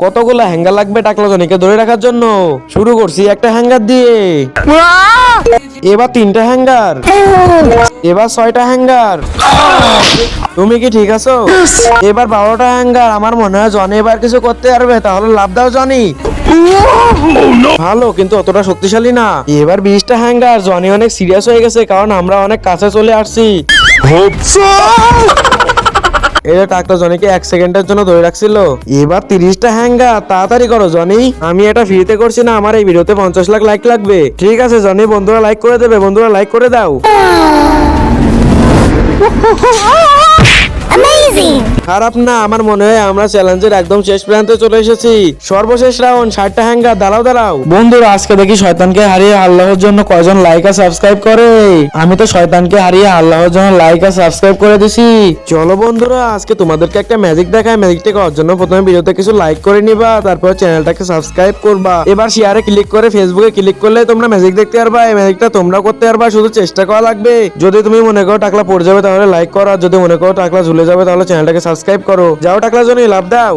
কতগুলা হ্যাঙ্গার লাগবে টাকলা জনিকে ধরে রাখার জন্য? শুরু করছি একটা হ্যাঙ্গার দিয়ে, এবার 3টা হ্যাঙ্গার, এবার 6টা হ্যাঙ্গার। তুমি কি ঠিক আছো? এবার 12টা হ্যাঙ্গার। আমার মনে হয় জনি এবার কিছু করতে পারবে, তাহলে লাভ দাও জনি। ভালো, কিন্তু অতটা শক্তিশালী না। এবার 20টা হ্যাঙ্গার। জনি অনেক সিরিয়াস হয়ে গেছে, কারণ আমরা অনেক কাছে চলে আসছি। এটা টাকলা জনিকে 1 সেকেন্ডের জন্য ধরে রাখছিল। এবার 30টা হ্যাঙ্গার। তাড়াতাড়ি করো জনি, আমি এটা ফ্রিতে করছি না, আমার এই ভিডিওতে 50 লাখ লাইক লাগবে। ঠিক আছে জনি, বন্ধুরা লাইক করে দেবে, বন্ধুরা লাইক করে দাও। খারাপ না, আমার মনে হয় আমরা চ্যালেঞ্জের একদম শেষ প্রান্তে চলে এসেছি। সর্বশেষ রাউন্ড, 60টা হ্যাঙ্গার। দাঁড়াও দাঁড়াও বন্ধুরা, আজকে দেখি শয়তানকে হারিয়ে আল্লাহর জন্য কয়জন লাইক আর সাবস্ক্রাইব করে। আমি তো শয়তানকে হারিয়ে আল্লাহর জন্য লাইক আর সাবস্ক্রাইব করে দিছি। চলো বন্ধুরা, আজকে তোমাদেরকে একটা ম্যাজিক দেখায়। ম্যাজিকটা করার জন্য প্রথমে ভিডিওতে কিছু লাইক করে নিবা, তারপর চ্যানেলটাকে সাবস্ক্রাইব করবা। এবার শেয়ারে ক্লিক করে ফেসবুকে ক্লিক করলে তোমরা ম্যাজিক দেখতে পারবা। এই ম্যাজিকটা তোমরা করতে পারবা, শুধু চেষ্টা করা লাগবে। যদি তুমি মনে করো টাকলা পড়ে যাবে তাহলে লাইক করো, আর যদি মনে করো টাকলা ঝুলে যাবে তাহলে চ্যানেলটাকে সাবস্ক্রাইব করো। যাও টাকলা জনি, লাভ দাও।